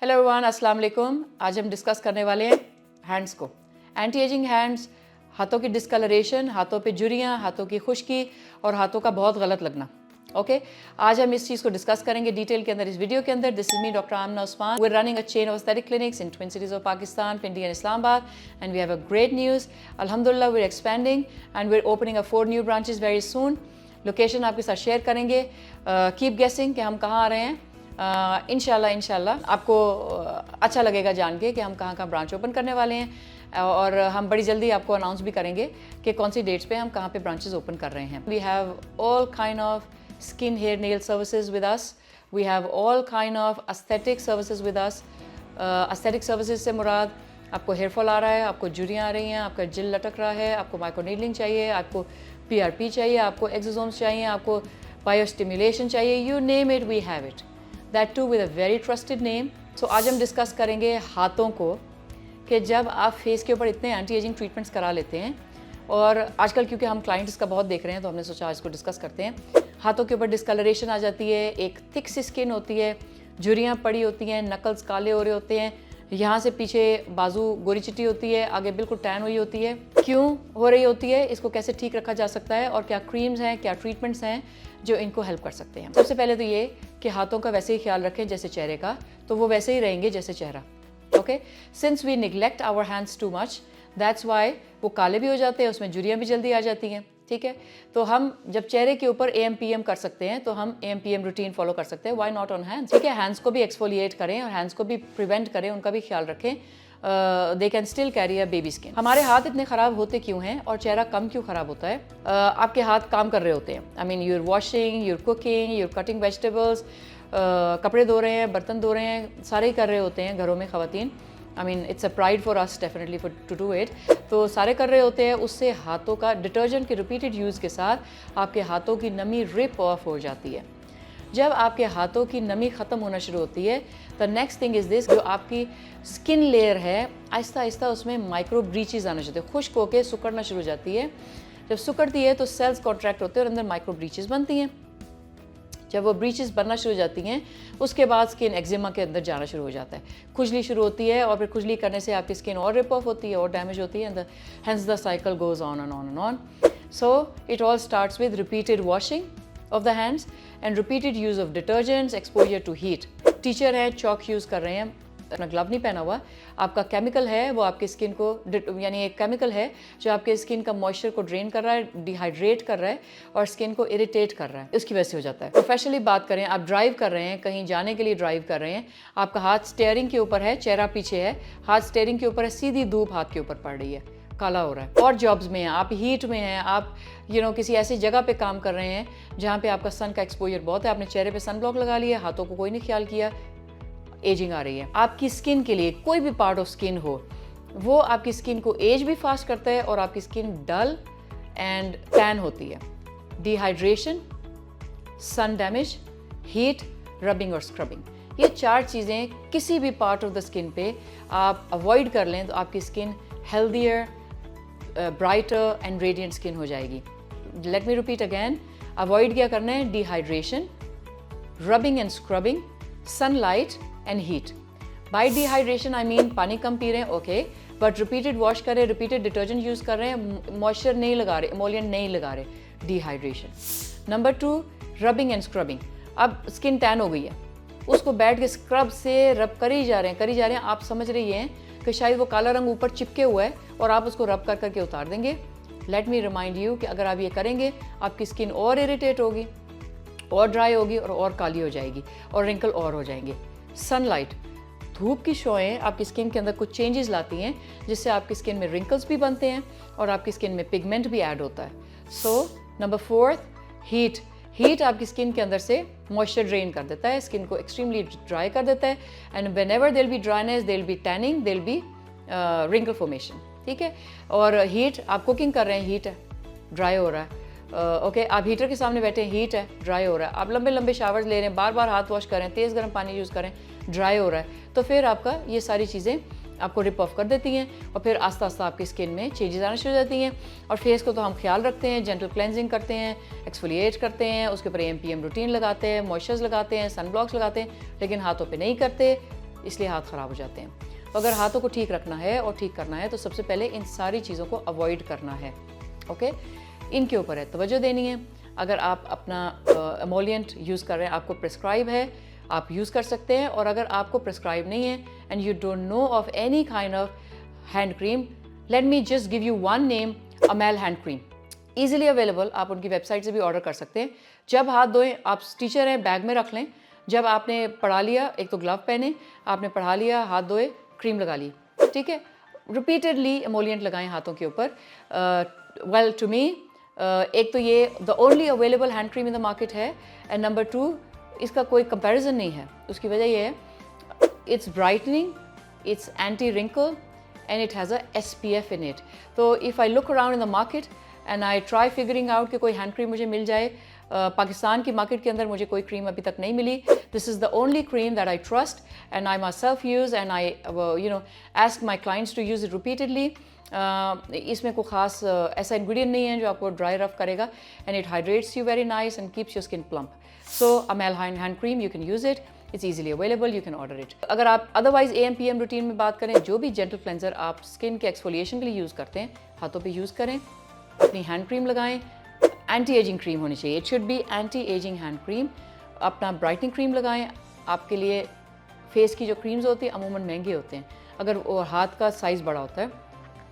Hello everyone, अस्सलाम वालेकुम। आज हम डिस्कस करने वाले हैं हैंड्स को। एंटी एजिंग हैंड्स, हाथों की डिस्कलरेशन, हाथों पे झुर्रियाँ, हाथों की खुश्की और हाथों का बहुत गलत लगना। ओके, आज हम इस चीज़ को डिस्कस करेंगे डिटेल के अंदर इस वीडियो के अंदर। This is me doctor Amna Usman. We are running a chain of aesthetic clinics in twin cities of Pakistan, Pindi and Islamabad, and we have a great news. अल्हम्दुलिल्लाह we are expanding and we are opening a 4 new branches very soon. Location आपके साथ share करेंगे। Keep गेसिंग कि हम कहाँ आ रहे हैं। इंशाल्लाह आपको अच्छा लगेगा जान के कि हम कहाँ कहाँ ब्रांच ओपन करने वाले हैं, और हम बड़ी जल्दी आपको अनाउंस भी करेंगे कि कौन सी डेट्स पे हम कहाँ पे ब्रांचेस ओपन कर रहे हैं। We have all kind of skin hair nail services with us. We have all kind of aesthetic services with us. Aesthetic services से मुराद आपको हेयर फॉल आ रहा है, आपको झुर्रियाँ आ रही हैं, आपका जिल लटक रहा है, आपको माइक्रोनीडलिंग चाहिए, आपको PRP चाहिए, आपको एक्सोसोम्स चाहिए, आपको बायोस्टिमुलेशन चाहिए, you name it we have it, that too with a very trusted name. So आज हम डिस्कस करेंगे हाथों को, कि जब आप फेस के ऊपर इतने एंटी एजिंग ट्रीटमेंट्स करा लेते हैं, और आजकल क्योंकि हम क्लाइंट्स का बहुत देख रहे हैं तो हमने सोचा आज को डिस्कस करते हैं। हाथों के ऊपर डिस्कलरेशन आ जाती है, एक थिक सी स्किन होती है, झुर्रियाँ पड़ी होती हैं, नकल्स काले हो रहे होते हैं, यहाँ से पीछे बाजू गोरी चिट्टी होती है, आगे बिल्कुल टैन हुई होती है। क्यों हो रही होती है, इसको कैसे ठीक रखा जा सकता है, और क्या क्रीम्स हैं, क्या ट्रीटमेंट्स हैं जो इनको हेल्प कर सकते हैं। सबसे पहले तो ये कि हाथों का वैसे ही ख्याल रखें जैसे चेहरे का, तो वो वैसे ही रहेंगे जैसे चेहरा। Okay, since we neglect our hands too much, that's why वो काले भी हो जाते हैं, उसमें झुर्रियाँ भी जल्दी आ जाती हैं। ठीक है, तो हम जब चेहरे के ऊपर AM/PM कर सकते हैं तो हम AM/PM रूटीन फॉलो कर सकते हैं, व्हाई नॉट ऑन हैंड्स। ठीक है, हैंड्स को भी एक्सफोलिएट करें और हैंड्स को भी प्रिवेंट करें, उनका भी ख्याल रखें। They can still carry a baby skin. हमारे हाथ इतने ख़राब होते क्यों हैं और चेहरा कम क्यों ख़राब होता है? आपके हाथ काम कर रहे होते हैं, I mean your washing, your cooking, your cutting vegetables, कपड़े धो रहे हैं, बर्तन धो रहे हैं, सारे ही कर रहे होते हैं घरों में ख़वातीन। I mean it's a pride for us definitely for to do it. तो सारे कर रहे होते हैं, उससे हाथों का डिटर्जेंट के रिपीटेड यूज़ के साथ आपके हाथों की नमी रिप ऑफ हो जाती है। जब आपके हाथों की नमी ख़त्म होना शुरू होती है, the next thing is this, जो आपकी स्किन लेयर है आहिस्ता आहिस्ता उसमें माइक्रो ब्रीचेज आना शुरू होते हैं, खुश्क होकर सुकड़ना शुरू हो जाती है। जब सुकड़ती है तो सेल्स कॉन्ट्रैक्ट होते हैं और अंदर माइक्रो ब्रीचेज बनती हैं। जब वो ब्रीचेस बनना शुरू हो जाती हैं, उसके बाद स्किन एक्जिमा के अंदर जाना शुरू हो जाता है, खुजली शुरू होती है, और फिर खुजली करने से आपकी स्किन और रिप ऑफ होती है और डैमेज होती है, hence the cycle goes on and on and on. So it all starts with repeated washing of the hands and repeated use of detergents, exposure to heat. Teacher हैं, chalk use कर रहे हैं, अपना glove नहीं पहना हुआ, आपका chemical है वो आपकी स्किन को, यानी एक केमिकल है जो आपके स्किन का मॉइस्चर को ड्रेन कर रहा है, डिहाइड्रेट कर रहा है और स्किन को इरिटेट कर रहा है, उसकी वजह से हो जाता है। प्रोफेशनली बात करें, आप ड्राइव कर रहे हैं, कहीं जाने के लिए ड्राइव कर रहे हैं, आपका हाथ स्टीयरिंग के ऊपर है, चेहरा पीछे है, हाथ स्टीयरिंग के ऊपर है, सीधी धूप हाथ के ऊपर पड़ रही है, काला हो रहा है, और जॉब्स में हैं, आप हीट में हैं, आप किसी ऐसी जगह पे काम कर रहे हैं जहाँ पे आपका सन का एक्सपोजर बहुत है, आपने चेहरे पे सन ब्लॉक लगा लिया, हाथों को कोई नहीं ख्याल किया, एजिंग आ रही है। आपकी स्किन के लिए कोई भी पार्ट ऑफ स्किन हो, वो आपकी स्किन को एज भी फास्ट करता है और आपकी स्किन डल एंड टैन होती है। Dehydration, sun damage, heat, rubbing और स्क्रबिंग, ये 4 चीज़ें किसी भी पार्ट ऑफ द स्किन पे आप अवॉइड कर लें तो आपकी skin healthier, brighter and radiant skin हो जाएगी। Let me repeat again, avoid क्या करना है? Dehydration, rubbing and scrubbing, sunlight and heat. Bye dehydration I mean पानी कम पी रहे हैं, ओके, बट रिपीटेड वॉश कर रहे हैं, रिपीटेड डिटर्जेंट यूज़ कर रहे हैं, मॉइस्चर नहीं लगा रहे, इमोलिएंट नहीं लगा रहे, dehydration. Number 2, rubbing and scrubbing. अब स्किन टैन हो गई है, उसको बैठ के स्क्रब से रब कर ही जा रहे हैं, आप समझ रही हैं कि शायद वो काला रंग ऊपर चिपके हुआ है और आप उसको रब कर करके उतार देंगे। लेट मी रिमाइंड यू कि अगर आप ये करेंगे आपकी स्किन और इरिटेट होगी, और ड्राई होगी और काली हो जाएगी और रिंकल और हो जाएंगे। सनलाइट, धूप की शॉएं आपकी स्किन के अंदर कुछ चेंजेस लाती हैं जिससे आपकी स्किन में रिंकल्स भी बनते हैं और आपकी स्किन में पिगमेंट भी ऐड होता है। So number 4, heat. हीट आपकी स्किन के अंदर से मॉइस्चर ड्रेन कर देता है, स्किन को एक्सट्रीमली ड्राई कर देता है, एंड वेन एवर देल बी ड्राइनेस, देल बी टैनिंग, देल बी रिंकल फॉर्मेशन। ठीक है, और हीट, आप कुकिंग कर रहे हैं, हीट है, ड्राई हो रहा है, ओके, आप हीटर के सामने बैठे हैं, हीट है, ड्राई हो रहा है, आप लंबे लंबे शावर्स ले रहे हैं, बार बार हाथ वॉश करें, तेज़ गर्म पानी यूज़ करें, ड्राई हो रहा है, तो फिर आपका ये सारी चीज़ें आपको रिप ऑफ कर देती हैं और फिर आस्ता आस्ता आपकी स्किन में चेंजेस आना शुरू हो जाती हैं। और फेस को तो हम ख्याल रखते हैं, जेंटल क्लेंजिंग करते हैं, एक्सफोलिएट करते हैं, उसके ऊपर AM/PM रूटीन लगाते हैं, मॉइस्चर्स लगाते हैं, सन ब्लॉक्स लगाते हैं, लेकिन हाथों पे नहीं करते। इसलिए हाथ ख़राब हो जाते हैं। तो अगर हाथों को ठीक रखना है और ठीक करना है तो सबसे पहले इन सारी चीज़ों को अवॉइड करना है। ओके, इनके ऊपर है तवज्जो देनी है। अगर आप अपना एमोलिएंट यूज़ कर रहे हैं, आपको प्रिस्क्राइब है, आप यूज़ कर सकते हैं। और अगर आपको प्रिस्क्राइब नहीं है and you don't know of any kind of hand cream, let me just give you one name, Amiel hand cream, easily available. आप उनकी वेबसाइट से भी ऑर्डर कर सकते हैं। जब हाथ धोएं, आप टीचर हैं, बैग में रख लें। जब आपने पढ़ा लिया, एक तो ग्लव पहने, आपने पढ़ा लिया, हाथ धोए, क्रीम लगा ली, ठीक है। रिपीटेडली एमोलिएंट लगाएं हाथों के ऊपर। वेल टू मी, एक तो ये the only available hand cream in the market है, एंड नंबर 2 इसका कोई कंपैरिजन नहीं है। उसकी वजह ये है, it's brightening, it's anti wrinkle and it has a SPF in it. तो if I look around in the market and I try figuring out कि कोई हैंड क्रीम मुझे मिल जाए, पाकिस्तान की मार्केट के अंदर मुझे कोई क्रीम अभी तक नहीं मिली। This is the only cream that I trust and I myself use and I ask my clients to use it repeatedly. इसमें कोई ख़ास ऐसा इंग्रेडिएंट नहीं है जो आपको ड्राई रफ करेगा, and it hydrates you very nice and keeps your skin plump. So Amel hand cream, you can use it, it's easily available, you can order it. अगर आप अदरवाइज AM/PM रूटीन में बात करें, जो भी gentle cleanser आप skin के exfoliation के लिए यूज़ करते हैं, हाथों पे यूज़ करें, अपनी हैंड क्रीम लगाएं। एंटी एजिंग क्रीम होनी चाहिए, it should be anti ageing hand cream. अपना ब्राइटनिंग क्रीम लगाएं। आपके लिए फेस की जो क्रीम्स होती हैं अमूमन महंगे होते हैं, अगर वो हाथ का साइज़ बड़ा होता है,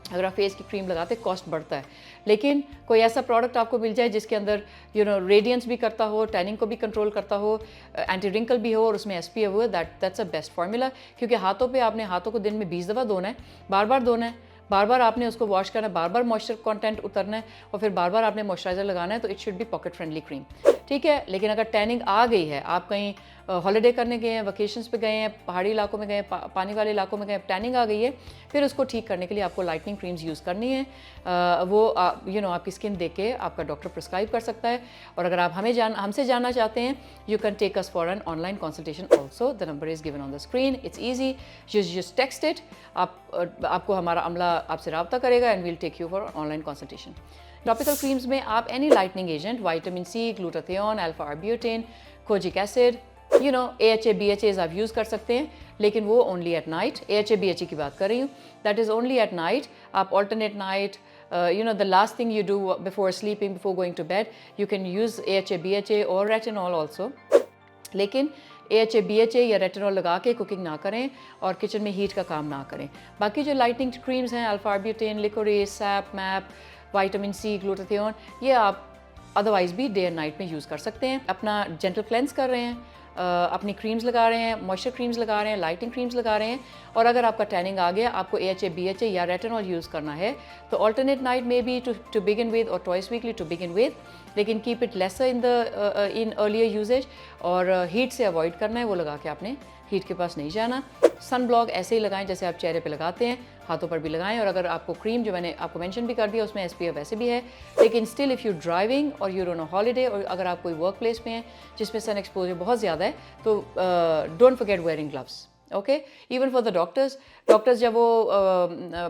अगर आप फेस की क्रीम लगाते कॉस्ट बढ़ता है। लेकिन कोई ऐसा प्रोडक्ट आपको मिल जाए जिसके अंदर रेडियंस भी करता हो, टैनिंग को भी कंट्रोल करता हो, एंटी रिंकल भी हो और उसमें SPF हो, दैट्स अ बेस्ट फार्मूला। क्योंकि हाथों पे आपने हाथों को दिन में 20 दफ़ा धोना है, बार बार धोना है, बार बार आपने उसको वॉश करना है, बार बार मॉइस्चर कंटेंट उतरना है और फिर बार बार आपने मॉइस्चराइजर लगाना है। तो it should be pocket friendly cream, ठीक है। लेकिन अगर टैनिंग आ गई है, आप कहीं हॉलीडे करने गए हैं, वकेशंस पे गए हैं, पहाड़ी इलाकों में गए, पानी वाले इलाकों में गए, टैनिंग आ गई है, फिर उसको ठीक करने के लिए आपको लाइटनिंग क्रीम्स यूज़ करनी है। वो आपकी स्किन देख के आपका डॉक्टर प्रिस्क्राइब कर सकता है। और अगर आप हमसे जानना चाहते हैं, you can take us for an online consultation also. The number is given on the screen, it's easy, just text it. आपको हमारा अमला आपसे रब्ता करेगा and we'll take you for online consultation. Topical creams में आप any lightening agent, vitamin C, glutathione, alpha arbutin, kojic acid, AHA BHAs आप use कर सकते हैं, लेकिन वो only at night. AHA BHA की बात कर रही हूँ, that is only at night. आप alternate night, the last thing you do before sleeping, before going to bed, you can use AHA BHA और रेटिनॉल ऑल्सो। लेकिन AHA BHA या retinol लगा के कुकिंग ना करें और किचन में हीट का काम ना करें। बाकी जो लाइटनिंग क्रीम्स हैं, alpha arbutin, licorice, SAP, MAP, vitamin C, glutathione, ये आप अदरवाइज भी डे एंड नाइट में यूज़ कर सकते हैं। अपना जेंटल क्लेंस कर रहे हैं, अपनी क्रीम्स लगा रहे हैं, मॉइस्चर क्रीम्स लगा रहे हैं, लाइटिंग क्रीम्स लगा रहे हैं, और अगर आपका टैनिंग आ गया, आपको AHA BHA या रेटिनॉल यूज़ करना है, तो ऑल्टरनेट नाइट में भी टू बिगिन विद और twice weekly to begin with, लेकिन keep it lesser in earlier usages. और हीट से अवॉइड करना है, वो लगा के आपने हीट के पास नहीं जाना। सन ब्लॉक ऐसे ही लगाएं जैसे आप चेहरे पे लगाते हैं, हाथों पर भी लगाएं। और अगर आपको क्रीम जो मैंने आपको मेंशन भी कर दिया उसमें SPF वैसे भी है, लेकिन स्टिल इफ़ यू ड्राइविंग और यू ऑन अ हॉलीडे, और अगर आप कोई वर्क प्लेस में हैं जिसमें सन एक्सपोजर बहुत ज़्यादा है, तो don't forget wearing gloves. Okay, even for the doctors जब वो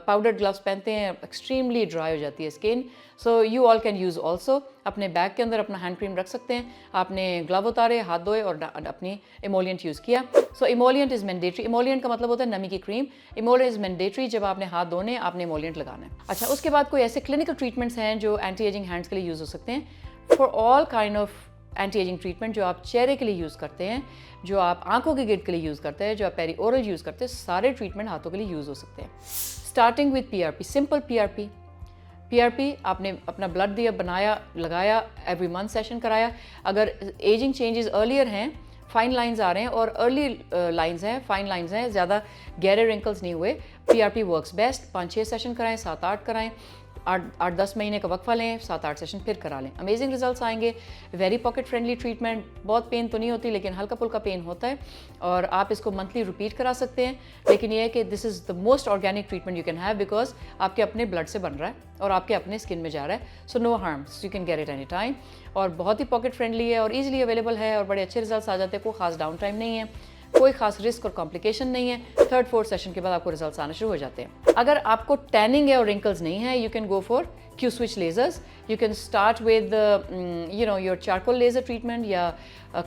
पाउडर्ड ग्लव्स पहनते हैं, एक्सट्रीमली ड्राई हो जाती है skin. So you all can use also. अपने बैग के अंदर अपना हैंड क्रीम रख सकते हैं, आपने ग्लव उतारे, हाथ धोए और अपनी इमोलिएंट यूज़ किया। सो इमोलिएंट इज़ मैंडेटरी। इमोलिएंट का मतलब होता है नमी की क्रीम। इमोलिएंट इज़ मैंडेटरी, जब आपने हाथ धोने आपने इमोलिएंट लगाना है। अच्छा, उसके बाद कोई ऐसे क्लिनिकल ट्रीटमेंट्स हैं जो एंटी एजिंग हैंड्स के लिए यूज़ हो सकते हैं। For all kind of anti ageing treatment जो आप चेहरे के लिए यूज़ करते हैं, जो आप आंखों के गिर्द के लिए यूज़ करते हैं, जो आप पेरी ओरल यूज़ करते हैं, सारे ट्रीटमेंट हाथों के लिए यूज़ हो सकते हैं। Starting with PRP, simple PRP आपने अपना ब्लड दिया, बनाया, लगाया, एवरी मंथ सेशन कराया। अगर एजिंग चेंजेस अर्लियर हैं, फाइन लाइंस आ रहे हैं और अर्ली लाइंस हैं, फाइन लाइंस हैं, ज़्यादा गहरे रिंकल्स नहीं हुए, PRP वर्क्स बेस्ट। 5-6 सेशन कराएं, 7-8 कराएं, 8-10 महीने का वक्फा लें, 7-8 सेशन फिर करा लें, अमेजिंग रिजल्ट्स आएंगे। वेरी पॉकेट फ्रेंडली ट्रीटमेंट, बहुत पेन तो नहीं होती लेकिन हल्का फुल्का पेन होता है, और आप इसको मंथली रिपीट करा सकते हैं। लेकिन यह है कि this is the most organic treatment you can have, because आपके अपने ब्लड से बन रहा है और आपके अपने स्किन में जा रहा है। So no harms, you can get it any time, और बहुत ही पॉकेट फ्रेंडली है और ईजिली अवेलेबल है और बड़े अच्छे रिजल्ट्स आ जाते हैं, कोई खास डाउन टाइम नहीं है। कोई खास रिस्क और कॉम्प्लिकेशन नहीं है। 3rd 4th सेशन के बाद आपको रिजल्ट्स आना शुरू हो जाते हैं। अगर आपको टैनिंग है और रिंकल्स नहीं है, you can go for Q-switch lasers. You can start with your charcoal laser treatment या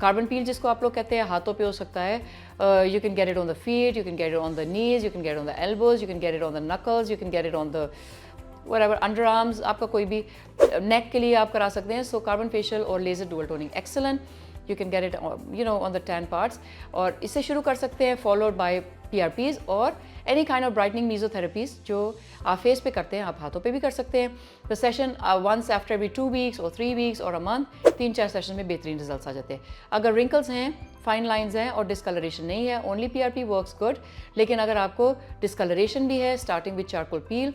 कार्बन पील जिसको आप लोग कहते हैं, हाथों पे हो सकता है। You can get it on the feet, you can get it on the knees, you can get it on the elbows, you can get it on the knuckles, you can get it on the whatever underarms, आपका कोई भी neck के लिए आप करा सकते हैं। So carbon facial और laser dual toning excellent. You can get it on the tan parts और इससे शुरू कर सकते हैं, followed by PRPs और any kind of brightening mesotherapies जो आप फेस पे करते हैं आप हाथों पे भी कर सकते हैं। The session once after every 2 weeks or 3 weeks or a month, 3-4 session में बेहतरीन रिजल्ट्स आ जाते हैं। अगर wrinkles हैं, फाइन लाइंस हैं और डिस्कलरेशन नहीं है, ओनली PRP वर्क्स गुड। लेकिन अगर आपको डिस्कलरेशन भी है, starting with charcoal peel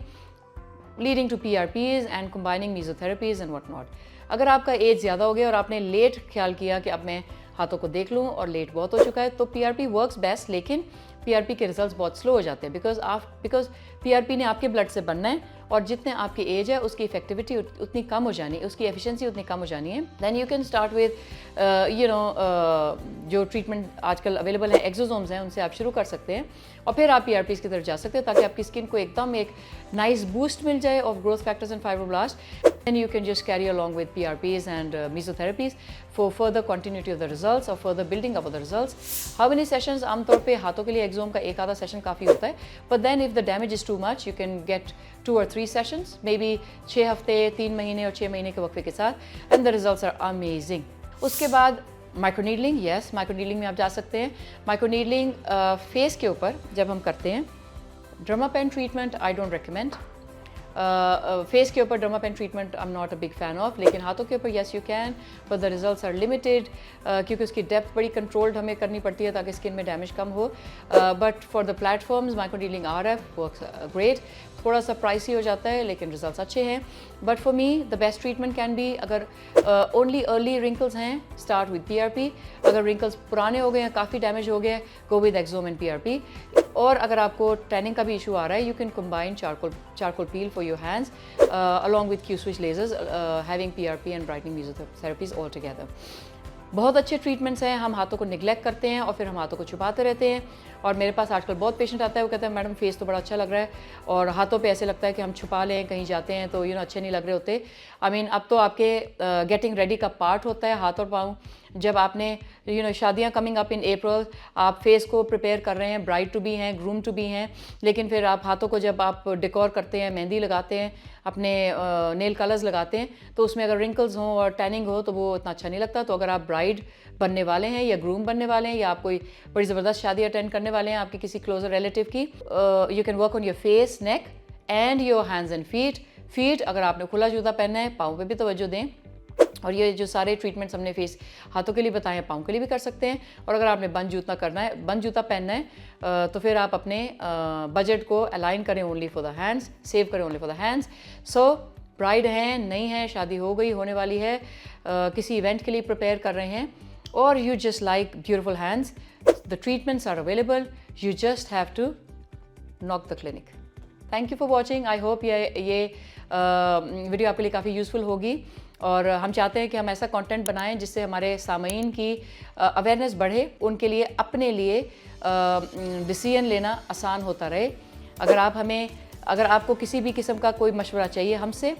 leading to PRPs and combining mesotherapies and what not. अगर आपका एज ज़्यादा हो गया और आपने लेट ख्याल किया कि अब मैं हाथों को देख लूँ और लेट बहुत हो चुका है, तो PRP वर्क्स बेस्ट, लेकिन PRP के रिजल्ट्स बहुत स्लो हो जाते हैं बिकॉज PRP ने आपके ब्लड से बनना है और जितने आपकी एज है उसकी इफेक्टिविटी उतनी कम हो जानी है, उसकी एफिशिएंसी उतनी कम हो जानी है। Then you can start with जो ट्रीटमेंट आजकल अवेलेबल है, एक्सोसोम्स हैं, उनसे आप शुरू कर सकते हैं और फिर आप PRPs की तरफ जा सकते हैं ताकि आपकी स्किन को एकदम एक नाइस बूस्ट मिल जाए of growth factors and fibroblast. Then you can just carry along with PRPs and mesotherapies for further continuity of the results or further building up of the results. How many sessions? आमतौर पे हाथों के लिए exome का एक आधा session काफ़ी होता है, but then if the damage is too much, you can get 2 or 3 sessions, maybe 6 हफ्ते, 3 महीने और 6 महीने के वक्फे के साथ, and the results are amazing. उसके बाद माइक्रोनीडलिंग, यस माइक्रोनीडलिंग में आप जा सकते हैं। माइक्रोनीडलिंग फेस के ऊपर जब हम करते हैं, dermapen treatment I don't recommend. Face के ऊपर dermapen treatment I am not a big fan of, लेकिन हाथों के ऊपर yes you can, but the results are limited क्योंकि उसकी डेप्थ बड़ी कंट्रोल्ड हमें करनी पड़ती है ताकि स्किन में डैमेज कम हो। But for the platforms microneedling RF works great. थोड़ा सा प्राइसी हो जाता है लेकिन रिजल्ट्स अच्छे हैं। But for me the best treatment can be, अगर ओनली अर्ली रिंकल्स हैं, स्टार्ट विद PRP। अगर रिंकल्स पुराने हो गए हैं, काफ़ी डैमेज हो गया, go with exome and PRP। और अगर आपको टैनिंग का भी इशू आ रहा है, you can combine charcoal peel for your hands along with Q-switch lasers, having PRP and brightening mesotherapies all together. बहुत अच्छे ट्रीटमेंट्स हैं। हम हाथों को निगलेक्ट करते हैं और फिर हम हाथों को छुपाते रहते हैं। और मेरे पास आजकल बहुत पेशेंट आता है, वो कहता है मैडम फेस तो बड़ा अच्छा लग रहा है और हाथों पे ऐसे लगता है कि हम छुपा लें, कहीं जाते हैं तो अच्छे नहीं लग रहे होते। आई मीन अब तो आपके गेटिंग रेडी का पार्ट होता है हाथ और पाँव। जब आपने शादियाँ कमिंग अप इन अप्रैल, आप फेस को प्रिपेयर कर रहे हैं, ब्राइड टू बी हैं, ग्रूम टू बी हैं, लेकिन फिर आप हाथों को जब आप डेकोर करते हैं, मेहंदी लगाते हैं, अपने नेल कलर्स लगाते हैं, तो उसमें अगर रिंकल्स हों और टैनिंग हो तो वो इतना अच्छा नहीं लगता। तो अगर आप ब्राइड बनने वाले हैं या ग्रूम बनने वाले हैं या आप कोई बड़ी ज़बरदस्त शादी अटेंड करने वाले हैं आपके किसी क्लोजर रिलेटिव की, you can work on your face, neck and your hands and feet. अगर आपने खुला जूता पहनना है, पाँव पे भी तवज्जो दें। और ये जो सारे ट्रीटमेंट्स हमने फेस हाथों के लिए बताए हैं, पाँव के लिए भी कर सकते हैं। और अगर आपने बंद जूता पहनना है तो फिर आप अपने बजट को अलाइन करें only for the hands, save करें only for the hands. So bride हैं, नहीं है, शादी हो गई, होने वाली है, किसी इवेंट के लिए प्रिपेयर कर रहे हैं और you just like beautiful hands, the treatments are available, you just have to knock the clinic. Thank you for watching. I hope ये वीडियो आपके लिए काफ़ी यूज़फुल होगी और हम चाहते हैं कि हम ऐसा कंटेंट बनाएं जिससे हमारे सामीन की अवेयरनेस बढ़े, उनके लिए अपने लिए डिसीजन लेना आसान होता रहे। अगर आपको किसी भी किस्म का कोई मशवरा चाहिए हमसे,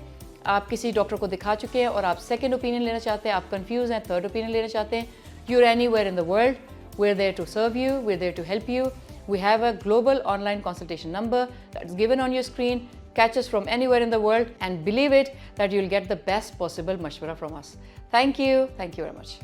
आप किसी डॉक्टर को दिखा चुके हैं और आप सेकंड ओपिनियन लेना चाहते हैं, आप कंफ्यूज हैं, थर्ड ओपिनियन लेना चाहते हैं, you are anywhere in the world, we are there to serve you, we are there to help you. We have a global online consultation number that's given on your screen. Catch us from anywhere in the world and believe it that you'll get the best possible mashwara from us. Thank you very much.